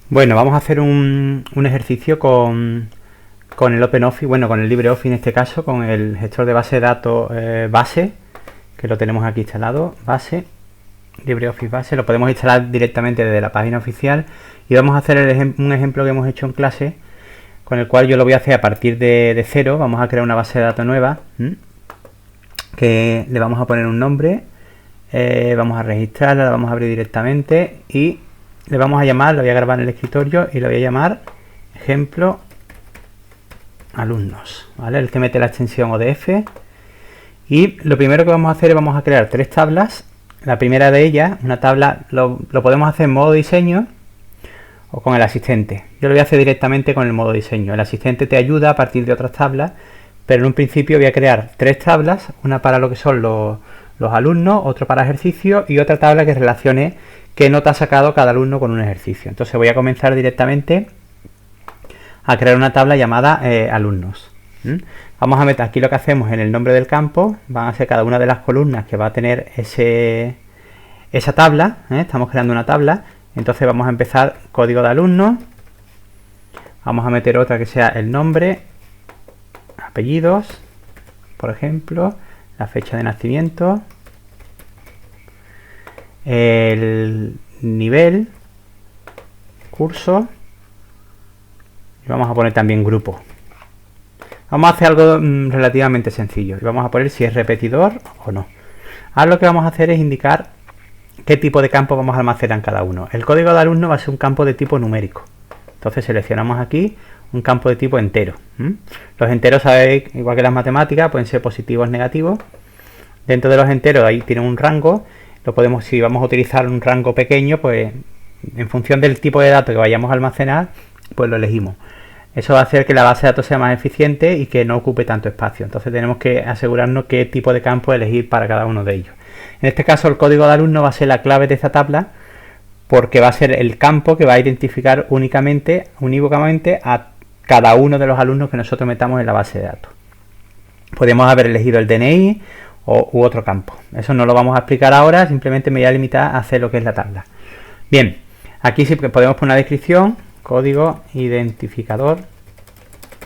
Bueno, vamos a hacer un ejercicio con el OpenOffice, bueno, con el LibreOffice en este caso, con el gestor de base de datos base, que lo tenemos aquí instalado, base, LibreOffice base, lo podemos instalar directamente desde la página oficial y vamos a hacer un ejemplo que hemos hecho en clase, con el cual yo lo voy a hacer a partir de cero. Vamos a crear una base de datos nueva, que le vamos a poner un nombre, vamos a registrarla, la vamos a abrir directamente y le vamos a llamar, lo voy a grabar en el escritorio y lo voy a llamar ejemplo alumnos, ¿vale? El que mete la extensión ODF. Y lo primero que vamos a hacer es vamos a crear tres tablas. La primera de ellas, una tabla, lo podemos hacer en modo diseño o con el asistente. Yo lo voy a hacer directamente con el modo diseño. El asistente te ayuda a partir de otras tablas, pero en un principio voy a crear tres tablas, una para lo que son los alumnos, otro para ejercicio y otra tabla que relacione qué nota ha sacado cada alumno con un ejercicio. Entonces voy a comenzar directamente a crear una tabla llamada alumnos. Vamos a meter aquí lo que hacemos en el nombre del campo, van a ser cada una de las columnas que va a tener esa tabla, estamos creando una tabla. Entonces vamos a empezar código de alumnos, vamos a meter otra que sea el nombre, apellidos, por ejemplo, la fecha de nacimiento, el nivel, curso, y vamos a poner también grupo. Vamos a hacer algo relativamente sencillo y vamos a poner si es repetidor o no. Ahora lo que vamos a hacer es indicar qué tipo de campo vamos a almacenar en cada uno. El código de alumno va a ser un campo de tipo numérico. Entonces seleccionamos aquí un campo de tipo entero. Los enteros, sabéis, igual que las matemáticas, pueden ser positivos o negativos. Dentro de los enteros ahí tienen un rango. Lo podemos, si vamos a utilizar un rango pequeño, pues en función del tipo de datos que vayamos a almacenar, pues lo elegimos. Eso va a hacer que la base de datos sea más eficiente y que no ocupe tanto espacio. Entonces tenemos que asegurarnos qué tipo de campo elegir para cada uno de ellos. En este caso el código de alumno va a ser la clave de esta tabla, porque va a ser el campo que va a identificar unívocamente a cada uno de los alumnos que nosotros metamos en la base de datos. Podemos haber elegido el DNI u otro campo. Eso no lo vamos a explicar ahora, simplemente me voy a limitar a hacer lo que es la tabla. Bien, aquí sí podemos poner una descripción, código identificador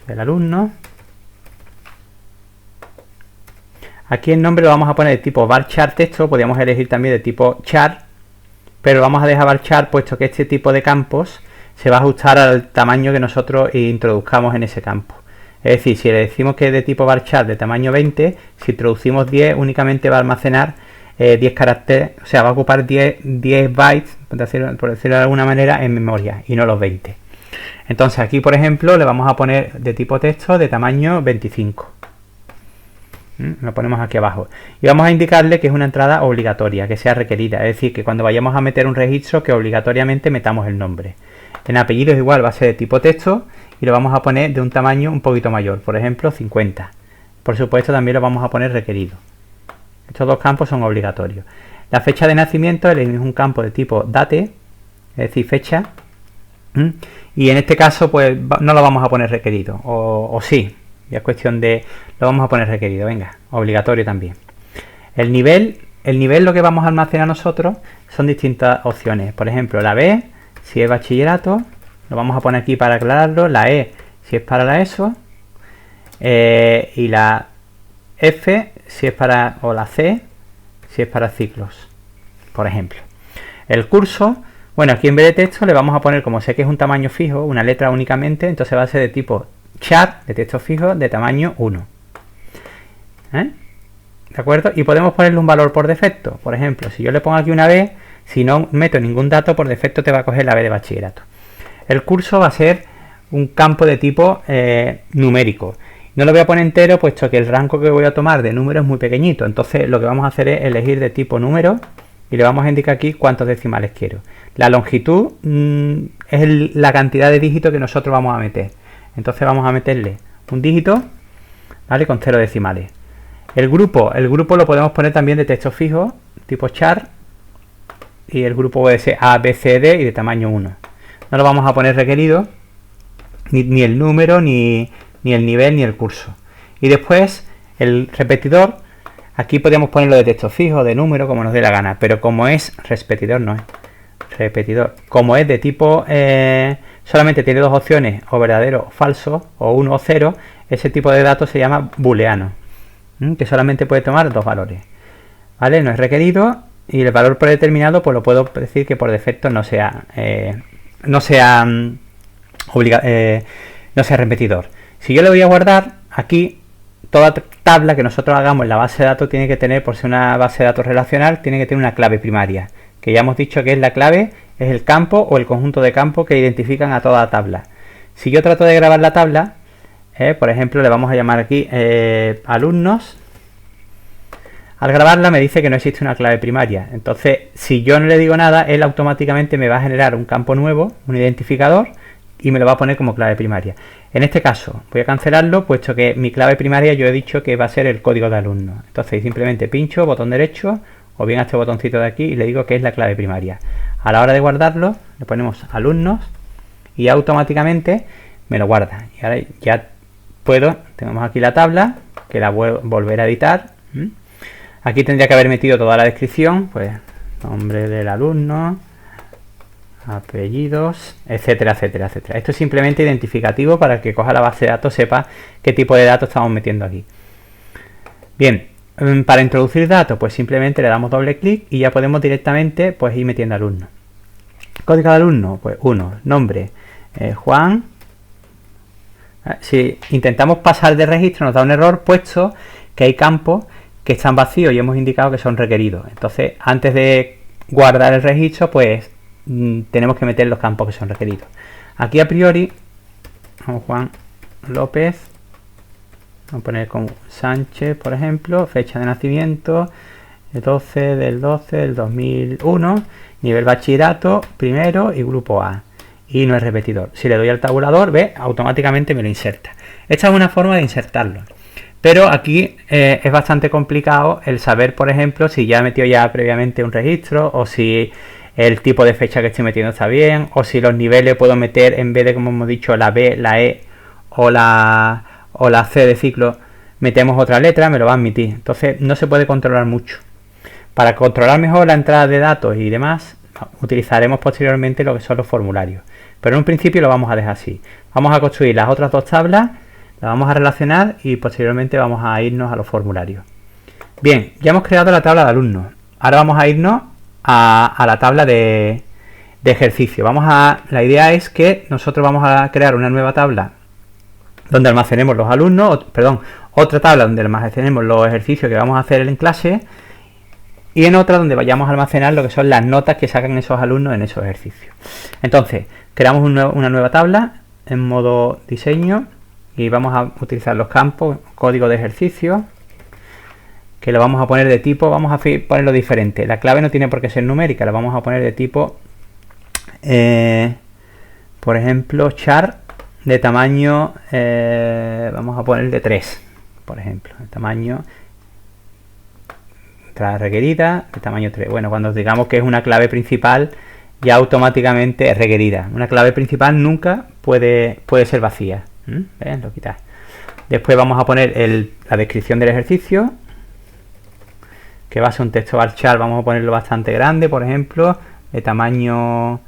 del alumno. Aquí el nombre lo vamos a poner de tipo varchar texto, podríamos elegir también de tipo char, pero vamos a dejar varchar puesto que este tipo de campos se va a ajustar al tamaño que nosotros introduzcamos en ese campo. Es decir, si le decimos que es de tipo varchar de tamaño 20, si introducimos 10 únicamente va a almacenar 10 caracteres, o sea, va a ocupar 10 bytes, por decirlo de alguna manera, en memoria y no los 20. Entonces aquí, por ejemplo, le vamos a poner de tipo texto de tamaño 25. Lo ponemos aquí abajo. Y vamos a indicarle que es una entrada obligatoria, que sea requerida. Es decir, que cuando vayamos a meter un registro, que obligatoriamente metamos el nombre. En apellidos igual va a ser de tipo texto y lo vamos a poner de un tamaño un poquito mayor, por ejemplo 50. Por supuesto también lo vamos a poner requerido. Estos dos campos son obligatorios. La fecha de nacimiento elegimos un campo de tipo date, es decir, fecha. Y en este caso pues no lo vamos a poner requerido, o sí, ya es cuestión de, lo vamos a poner requerido, venga, obligatorio también. El nivel lo que vamos a almacenar nosotros son distintas opciones. Por ejemplo, la B, si es bachillerato, lo vamos a poner aquí para aclararlo. La E, si es para la ESO. Y la F, si es para, o la C, si es para ciclos, por ejemplo. El curso, bueno, aquí en vez de texto le vamos a poner, como sé que es un tamaño fijo, una letra únicamente, entonces va a ser de tipo char, de texto fijo, de tamaño 1. ¿De acuerdo? Y podemos ponerle un valor por defecto. Por ejemplo, si yo le pongo aquí una B, si no meto ningún dato, por defecto te va a coger la B de bachillerato. El curso va a ser un campo de tipo numérico. No lo voy a poner entero, puesto que el rango que voy a tomar de número es muy pequeñito. Entonces lo que vamos a hacer es elegir de tipo número y le vamos a indicar aquí cuántos decimales quiero. La longitud es la cantidad de dígitos que nosotros vamos a meter. Entonces vamos a meterle un dígito, ¿vale? Con 0 decimales. El grupo lo podemos poner también de texto fijo, tipo char, y el grupo puede ser A, B, C, D y de tamaño 1. No lo vamos a poner requerido, ni el número, ni el nivel, ni el curso. Y después el repetidor, aquí podríamos ponerlo de texto fijo, de número, como nos dé la gana, pero como es repetidor no es. repetidor. Como es de tipo, solamente tiene dos opciones, o verdadero o falso, o 1 o 0, ese tipo de datos se llama booleano, que solamente puede tomar dos valores. ¿Vale? No es requerido, y el valor predeterminado pues lo puedo decir que por defecto no sea repetidor. Si yo le voy a guardar aquí, toda tabla que nosotros hagamos en la base de datos tiene que tener, por ser una base de datos relacional, tiene que tener una clave primaria, que ya hemos dicho que es la clave, es el campo o el conjunto de campos que identifican a toda tabla. Si yo trato de grabar la tabla, por ejemplo, le vamos a llamar aquí alumnos. Al grabarla me dice que no existe una clave primaria. Entonces, si yo no le digo nada, él automáticamente me va a generar un campo nuevo, un identificador, y me lo va a poner como clave primaria. En este caso, voy a cancelarlo, puesto que mi clave primaria yo he dicho que va a ser el código de alumno. Entonces, simplemente pincho, botón derecho, o bien a este botoncito de aquí, y le digo que es la clave primaria. A la hora de guardarlo, le ponemos alumnos, y automáticamente me lo guarda. Y ahora ya tenemos aquí la tabla, que la voy a volver a editar. Aquí tendría que haber metido toda la descripción, pues nombre del alumno, apellidos, etcétera, etcétera, etcétera. Esto es simplemente identificativo para que coja la base de datos, sepa qué tipo de datos estamos metiendo aquí. Bien, para introducir datos, pues simplemente le damos doble clic y ya podemos directamente pues ir metiendo alumno. Código de alumno, pues 1, nombre, Juan. Si intentamos pasar de registro nos da un error, puesto que hay campos que están vacíos y hemos indicado que son requeridos. Entonces, antes de guardar el registro, pues tenemos que meter los campos que son requeridos. Aquí a priori, Juan López, vamos a poner con Sánchez, por ejemplo, fecha de nacimiento, el 12 del 12 del 2001, nivel bachillerato, primero y grupo A. Y no es repetidor. Si le doy al tabulador, ve, automáticamente me lo inserta. Esta es una forma de insertarlo. Pero aquí es bastante complicado el saber, por ejemplo, si ya he metido ya previamente un registro, o si el tipo de fecha que estoy metiendo está bien, o si los niveles puedo meter, en vez de, como hemos dicho, la B, la E o la C de ciclo, metemos otra letra, me lo va a admitir. Entonces no se puede controlar mucho. Para controlar mejor la entrada de datos y demás, utilizaremos posteriormente lo que son los formularios. Pero en un principio lo vamos a dejar así. Vamos a construir las otras dos tablas, la vamos a relacionar y posteriormente vamos a irnos a los formularios. Bien, ya hemos creado la tabla de alumnos. Ahora vamos a irnos a la tabla de ejercicio. La idea es que nosotros vamos a crear una nueva tabla donde almacenemos los alumnos, otra tabla donde almacenemos los ejercicios que vamos a hacer en clase, y en otra donde vayamos a almacenar lo que son las notas que sacan esos alumnos en esos ejercicios. Entonces, creamos una nueva tabla en modo diseño. Y vamos a utilizar los campos, código de ejercicio, que lo vamos a poner de tipo, vamos a ponerlo diferente. La clave no tiene por qué ser numérica, la vamos a poner de tipo, por ejemplo, char de tamaño, vamos a poner de 3, por ejemplo, el tamaño, entrada requerida, de tamaño 3. Bueno, cuando digamos que es una clave principal, ya automáticamente es requerida. Una clave principal nunca puede ser vacía. ¿Ven? Lo quitas. Después vamos a poner la descripción del ejercicio, que va a ser un texto varchar. Vamos a ponerlo bastante grande, por ejemplo, de tamaño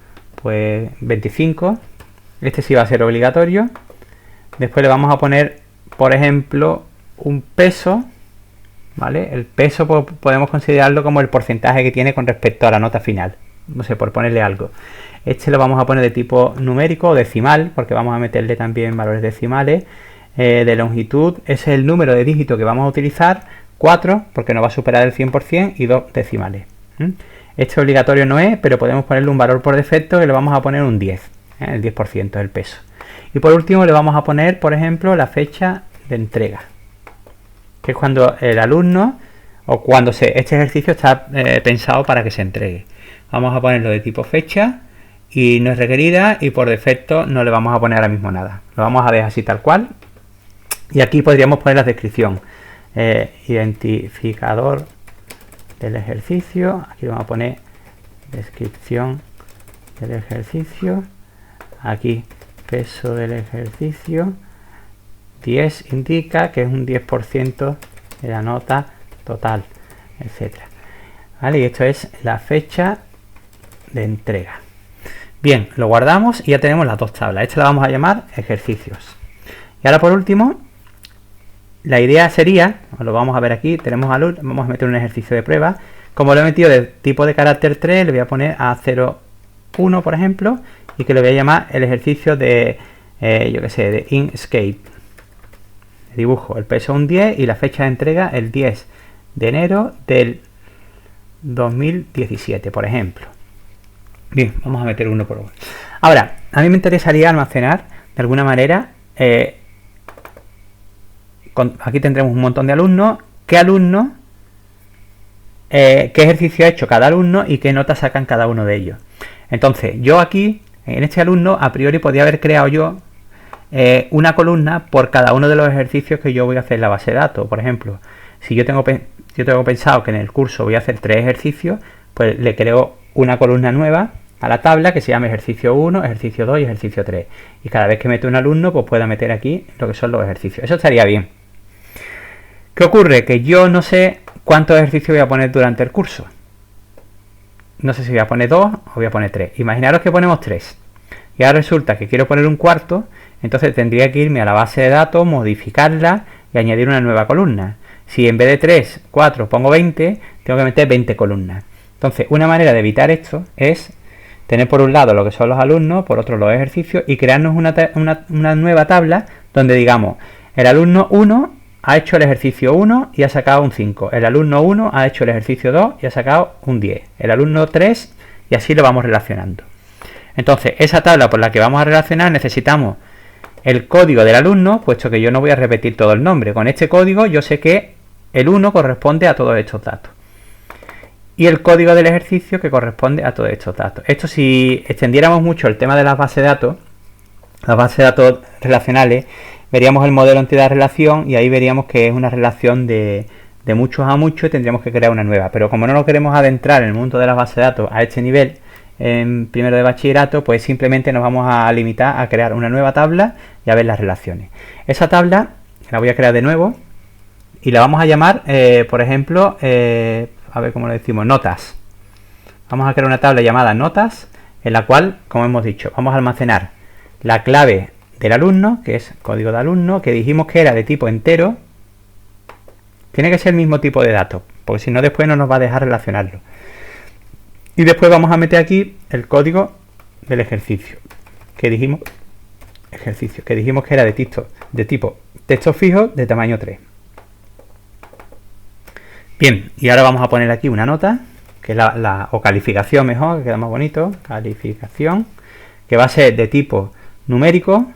pues 25. Este sí va a ser obligatorio. Después le vamos a poner, por ejemplo, un peso, ¿vale? El peso podemos considerarlo como el porcentaje que tiene con respecto a la nota final, no sé, por ponerle algo. Este lo vamos a poner de tipo numérico o decimal, porque vamos a meterle también valores decimales. De longitud, ese es el número de dígitos que vamos a utilizar, 4, porque no va a superar el 100%, y 2 decimales. Este obligatorio no es, pero podemos ponerle un valor por defecto que le vamos a poner un 10, el 10% del peso. Y por último le vamos a poner, por ejemplo, la fecha de entrega, que es cuando el alumno, o cuando este ejercicio está pensado para que se entregue. Vamos a ponerlo de tipo fecha, y no es requerida, y por defecto no le vamos a poner ahora mismo nada. Lo vamos a dejar así tal cual. Y aquí podríamos poner la descripción. Identificador del ejercicio. Aquí vamos a poner descripción del ejercicio. Aquí peso del ejercicio. 10 indica que es un 10% de la nota total, etcétera. ¿Vale? Y esto es la fecha de entrega. Bien, lo guardamos y ya tenemos las dos tablas. Esta la vamos a llamar ejercicios. Y ahora por último, la idea sería, lo vamos a ver aquí, vamos a meter un ejercicio de prueba. Como lo he metido de tipo de carácter 3, le voy a poner a 0,1 por ejemplo, y que le voy a llamar el ejercicio de, yo que sé, de Inkscape. Dibujo el peso un 10 y la fecha de entrega el 10 de enero del 2017, por ejemplo. Bien, vamos a meter uno por uno. Ahora, a mí me interesaría almacenar de alguna manera, aquí tendremos un montón de alumnos, qué ejercicio ha hecho cada alumno y qué nota sacan cada uno de ellos. Entonces, yo aquí, en este alumno, a priori podría haber creado yo una columna por cada uno de los ejercicios que yo voy a hacer en la base de datos. Por ejemplo, si yo tengo pensado que en el curso voy a hacer 3 ejercicios, pues le creo una columna nueva a la tabla que se llama ejercicio 1, ejercicio 2 y ejercicio 3. Y cada vez que mete un alumno, pues pueda meter aquí lo que son los ejercicios. Eso estaría bien. ¿Qué ocurre? Que yo no sé cuántos ejercicios voy a poner durante el curso. No sé si voy a poner 2 o voy a poner 3. Imaginaros que ponemos 3. Y ahora resulta que quiero poner un cuarto, entonces tendría que irme a la base de datos, modificarla y añadir una nueva columna. Si en vez de 3, 4 pongo 20, tengo que meter 20 columnas. Entonces, una manera de evitar esto es tener por un lado lo que son los alumnos, por otro los ejercicios y crearnos una nueva tabla donde digamos, el alumno 1 ha hecho el ejercicio 1 y ha sacado un 5. El alumno 1 ha hecho el ejercicio 2 y ha sacado un 10. El alumno 3 y así lo vamos relacionando. Entonces, esa tabla por la que vamos a relacionar necesitamos el código del alumno, puesto que yo no voy a repetir todo el nombre. Con este código yo sé que el 1 corresponde a todos estos datos. Y el código del ejercicio que corresponde a todos estos datos. Esto, si extendiéramos mucho el tema de las bases de datos relacionales, veríamos el modelo entidad-relación y ahí veríamos que es una relación de muchos a muchos y tendríamos que crear una nueva. Pero como no nos queremos adentrar en el mundo de las bases de datos a este nivel, en primero de bachillerato, pues simplemente nos vamos a limitar a crear una nueva tabla y a ver las relaciones. Esa tabla la voy a crear de nuevo y la vamos a llamar, por ejemplo, a ver cómo lo decimos, notas. Vamos a crear una tabla llamada notas, en la cual, como hemos dicho, vamos a almacenar la clave del alumno, que es código de alumno, que dijimos que era de tipo entero. Tiene que ser el mismo tipo de datos, porque si no después no nos va a dejar relacionarlo. Y después vamos a meter aquí el código del ejercicio, que dijimos que era de tipo texto fijo de tamaño 3. Bien, y ahora vamos a poner aquí una nota, que es o calificación mejor, que queda más bonito, calificación, que va a ser de tipo numérico.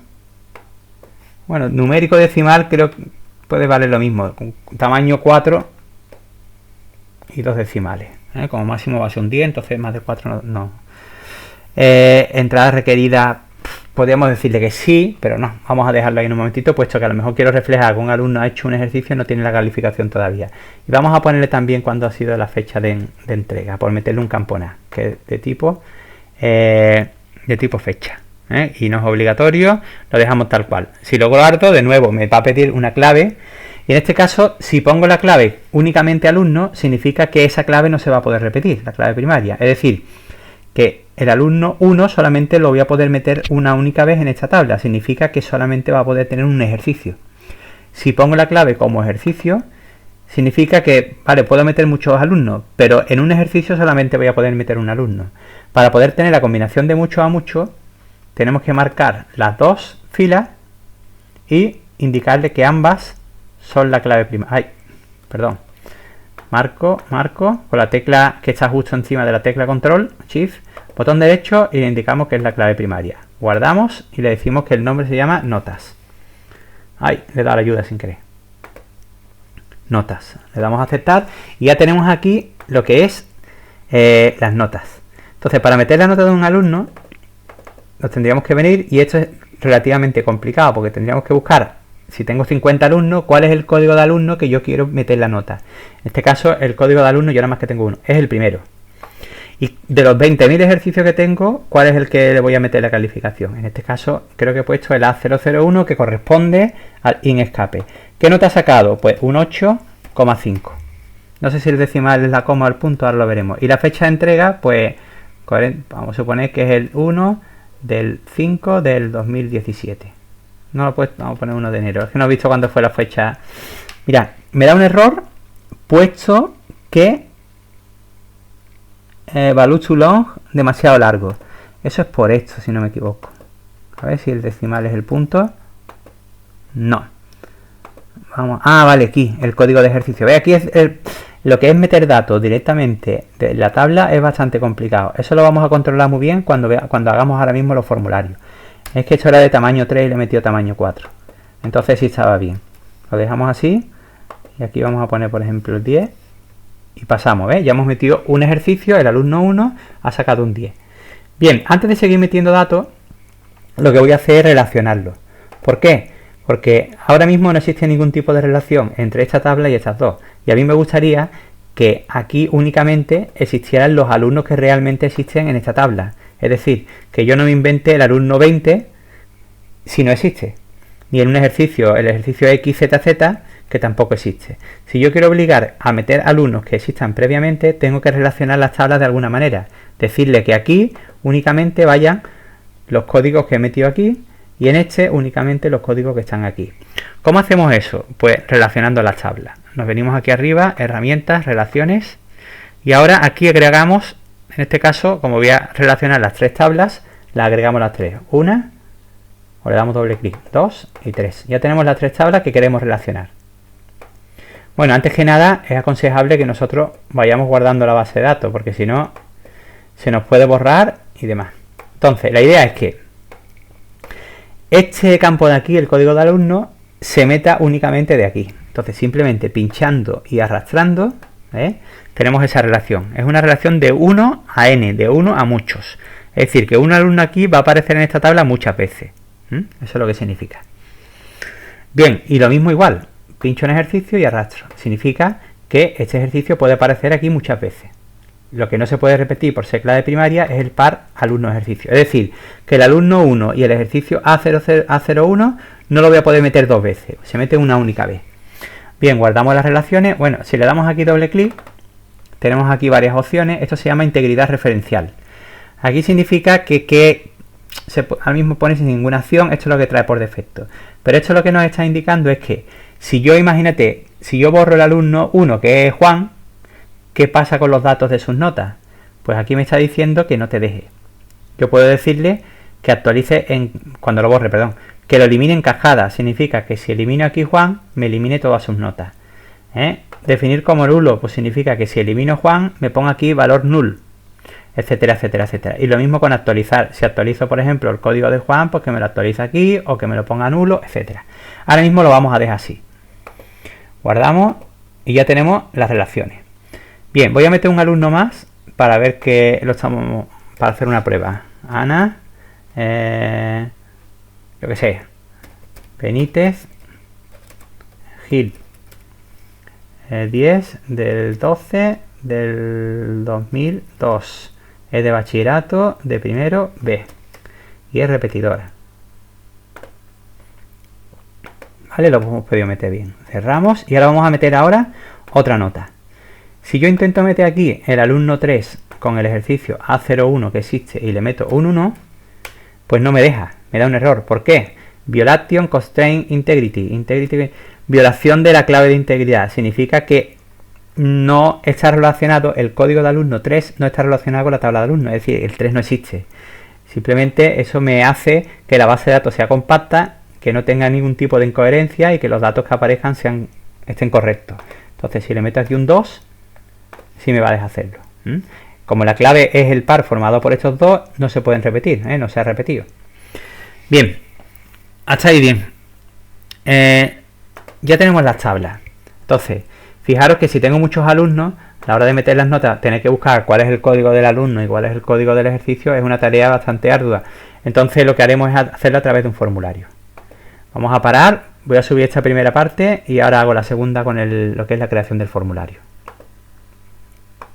Bueno, numérico decimal creo que puede valer lo mismo, con tamaño 4 y 2 decimales. Como máximo va a ser un 10, entonces más de 4 no. Entrada requerida, podríamos decirle que sí, pero no, vamos a dejarlo ahí en un momentito, puesto que a lo mejor quiero reflejar que un alumno ha hecho un ejercicio y no tiene la calificación todavía. Y vamos a ponerle también cuándo ha sido la fecha de entrega, por meterle un campo-na, que es de tipo fecha. Y no es obligatorio, lo dejamos tal cual. Si lo guardo, de nuevo me va a pedir una clave. Y en este caso, si pongo la clave únicamente alumno, significa que esa clave no se va a poder repetir, la clave primaria. Es decir, que el alumno 1 solamente lo voy a poder meter una única vez en esta tabla. Significa que solamente va a poder tener un ejercicio. Si pongo la clave como ejercicio, significa que, vale, puedo meter muchos alumnos, pero en un ejercicio solamente voy a poder meter un alumno. Para poder tener la combinación de muchos a muchos, tenemos que marcar las dos filas y indicarle que ambas son la clave primaria. Marco con la tecla que está justo encima de la tecla control, shift, botón derecho y le indicamos que es la clave primaria. Guardamos y le decimos que el nombre se llama notas. Le he dado la ayuda sin querer. Notas. Le damos a aceptar y ya tenemos aquí lo que es las notas. Entonces, para meter la nota de un alumno, nos tendríamos que venir, y esto es relativamente complicado porque tendríamos que buscar, si tengo 50 alumnos, cuál es el código de alumno que yo quiero meter la nota. En este caso, el código de alumno, yo nada más que tengo uno, es el primero. Y de los 20.000 ejercicios que tengo, ¿cuál es el que le voy a meter la calificación? En este caso, creo que he puesto el A001, que corresponde al Inkscape. ¿Qué nota ha sacado? Pues un 8,5. No sé si el decimal es la coma o el punto, ahora lo veremos. Y la fecha de entrega, pues vamos a suponer que es el 1 del 5 del 2017. No lo he puesto, vamos a poner 1 de enero. Es que no he visto cuándo fue la fecha. Mira, me da un error puesto que value too long, demasiado largo. Eso es por esto, si no me equivoco. A ver si el decimal es el punto. No. Vamos. Ah, vale, aquí, el código de ejercicio. Ve, aquí es lo que es meter datos directamente de la tabla es bastante complicado. Eso lo vamos a controlar muy bien cuando hagamos ahora mismo los formularios. Es que esto era de tamaño 3 y le he metido tamaño 4. Entonces sí estaba bien. Lo dejamos así. Y aquí vamos a poner, por ejemplo, el 10. Y pasamos, ¿ves? Ya hemos metido un ejercicio, el alumno 1 ha sacado un 10. Bien, antes de seguir metiendo datos, lo que voy a hacer es relacionarlos. ¿Por qué? Porque ahora mismo no existe ningún tipo de relación entre esta tabla y estas dos. Y a mí me gustaría que aquí únicamente existieran los alumnos que realmente existen en esta tabla. Es decir, que yo no me invente el alumno 20 si no existe. Ni en un ejercicio, el ejercicio XZZ, que tampoco existe. Si yo quiero obligar a meter alumnos que existan previamente, tengo que relacionar las tablas de alguna manera. Decirle que aquí únicamente vayan los códigos que he metido aquí y en este únicamente los códigos que están aquí. ¿Cómo hacemos eso? Pues relacionando las tablas. Nos venimos aquí arriba, herramientas, relaciones, y ahora aquí agregamos, en este caso, como voy a relacionar las tres tablas, las agregamos las tres. Una, o le damos doble clic, 2 y 3. Ya tenemos las tres tablas que queremos relacionar. Bueno, antes que nada es aconsejable que nosotros vayamos guardando la base de datos, porque si no se nos puede borrar y demás. Entonces, la idea es que este campo de aquí, el código de alumno, se meta únicamente de aquí. Entonces, simplemente pinchando y arrastrando, tenemos esa relación. Es una relación de 1 a n, de 1 a muchos. Es decir, que un alumno aquí va a aparecer en esta tabla muchas veces. Eso es lo que significa. Bien, y lo mismo igual. Pincho en ejercicio y arrastro. Significa que este ejercicio puede aparecer aquí muchas veces. Lo que no se puede repetir por ser clave primaria es el par alumno-ejercicio. Es decir, que el alumno 1 y el ejercicio A01 no lo voy a poder meter dos veces. Se mete una única vez. Bien, guardamos las relaciones. Bueno, si le damos aquí doble clic, tenemos aquí varias opciones. Esto se llama integridad referencial. Aquí significa que al mismo pone sin ninguna acción. Esto es lo que trae por defecto. Pero esto lo que nos está indicando es que si yo, imagínate, si yo borro el alumno 1, que es Juan, ¿qué pasa con los datos de sus notas? Pues aquí me está diciendo que no te deje. Yo puedo decirle que actualice cuando lo borre, perdón, que lo elimine en cascada. Significa que si elimino aquí Juan, me elimine todas sus notas. Definir como nulo, pues significa que si elimino Juan, me ponga aquí valor null, etcétera, etcétera, etcétera. Y lo mismo con actualizar. Si actualizo, por ejemplo, el código de Juan, pues que me lo actualice aquí o que me lo ponga nulo, etcétera. Ahora mismo lo vamos a dejar así. Guardamos y ya tenemos las relaciones. Bien, voy a meter un alumno más para ver que lo estamos, para hacer una prueba. Ana, yo que sé, Benítez, Gil, 10 del 12 del 2002, es de bachillerato de primero B y es repetidora. Vale, lo hemos podido meter bien. Cerramos y ahora vamos a meter ahora otra nota. Si yo intento meter aquí el alumno 3 con el ejercicio A01 que existe y le meto un 1, pues no me deja, me da un error. ¿Por qué? Violation constraint integrity. Violación de la clave de integridad. Significa que no está relacionado, el código de alumno 3 no está relacionado con la tabla de alumnos, es decir, el 3 no existe. Simplemente eso me hace que la base de datos sea compacta, que no tenga ningún tipo de incoherencia y que los datos que aparezcan estén correctos. Entonces, si le meto aquí un 2, sí me va a dejar hacerlo. Como la clave es el par formado por estos dos, no se pueden repetir, no se ha repetido. Bien, hasta ahí bien. Ya tenemos las tablas. Entonces, fijaros que si tengo muchos alumnos, a la hora de meter las notas, tener que buscar cuál es el código del alumno y cuál es el código del ejercicio es una tarea bastante ardua. Entonces, lo que haremos es hacerlo a través de un formulario. Vamos a parar, voy a subir esta primera parte y ahora hago la segunda con lo que es la creación del formulario.